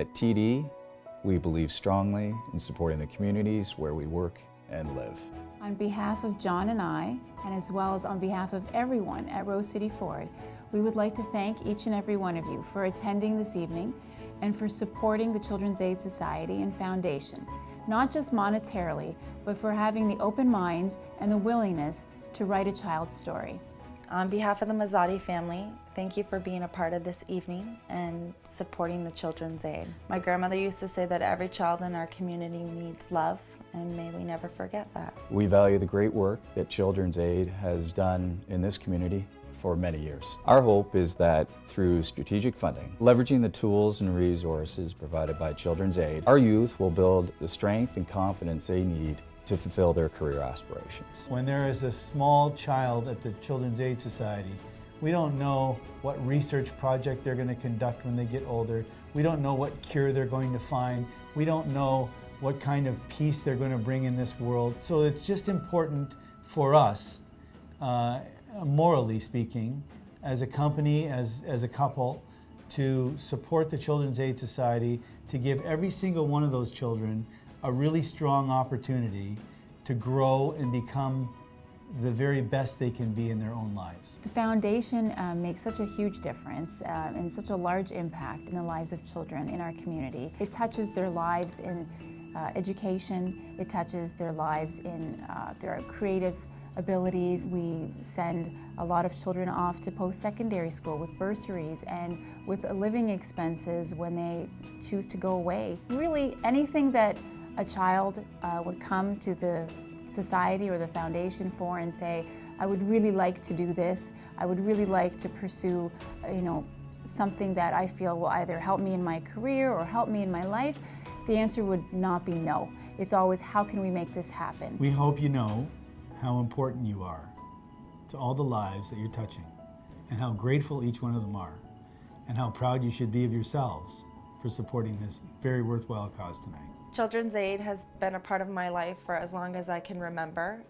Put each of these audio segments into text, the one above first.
At TD, we believe strongly in supporting the communities where we work and live. On behalf of John and I, and as well as on behalf of everyone at Rose City Ford, we would like to thank each and every one of you for attending this evening and for supporting the Children's Aid Society and Foundation, not just monetarily, but for having the open minds and the willingness to write a child's story. On behalf of the Mazzotti family, thank you for being a part of this evening and supporting the Children's Aid. My grandmother used to say that every child in our community needs love, and may we never forget that. We value the great work that Children's Aid has done in this community for many years. Our hope is that through strategic funding, leveraging the tools and resources provided by Children's Aid, our youth will build the strength and confidence they need to fulfill their career aspirations. When there is a small child at the Children's Aid Society, we don't know what research project they're going to conduct when they get older. We don't know what cure they're going to find. We don't know what kind of peace they're going to bring in this world. So it's just important for us, morally speaking, as a company, as a couple, to support the Children's Aid Society, to give every single one of those children a really strong opportunity to grow and become the very best they can be in their own lives. The foundation makes such a huge difference and such a large impact in the lives of children in our community. It touches their lives in education, it touches their lives in their creative abilities. We send a lot of children off to post-secondary school with bursaries and with living expenses when they choose to go away. Really, anything that a child would come to the society or the foundation for and say, I would really like to do this, I would really like to pursue, something that I feel will either help me in my career or help me in my life, the answer would not be no. It's always, how can we make this happen? We hope you know how important you are to all the lives that you're touching, and how grateful each one of them are, and how proud you should be of yourselves for supporting this very worthwhile cause tonight. Children's Aid has been a part of my life for as long as I can remember.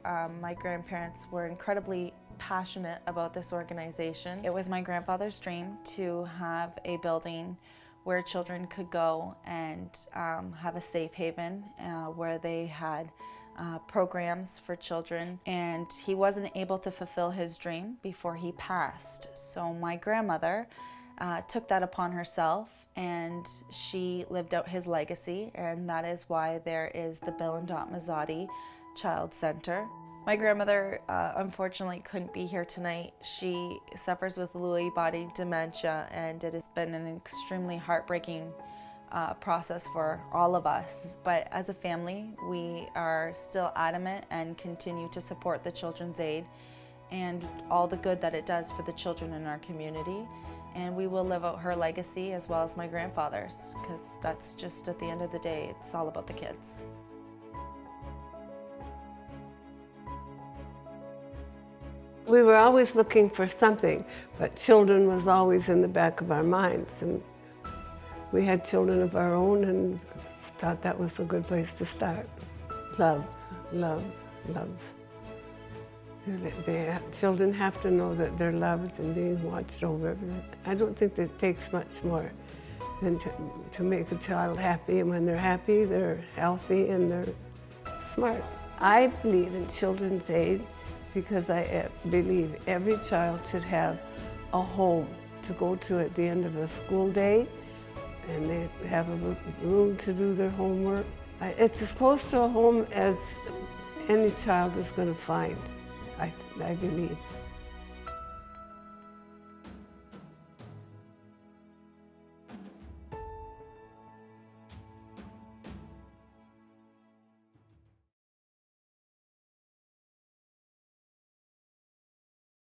My grandparents were incredibly passionate about this organization. It was my grandfather's dream to have a building where children could go and have a safe haven where they had programs for children, and he wasn't able to fulfill his dream before he passed. So my grandmother took that upon herself, and she lived out his legacy, and that is why there is the Bill and Dot Mazzotti Child Center. My grandmother unfortunately couldn't be here tonight. She suffers with Lewy body dementia, and it has been an extremely heartbreaking process for all of us. But as a family, we are still adamant and continue to support the Children's Aid and all the good that it does for the children in our community. And we will live out her legacy as well as my grandfather's, because that's just, at the end of the day, it's all about the kids. We were always looking for something, but children was always in the back of our minds. And we had children of our own and thought that was a good place to start. Love, love, love. Children have to know that they're loved and being watched over. I don't think that it takes much more than to make a child happy, and when they're happy, they're healthy and they're smart. I believe in Children's Aid because I believe every child should have a home to go to at the end of a school day, and they have a room to do their homework. It's as close to a home as any child is going to find, I believe.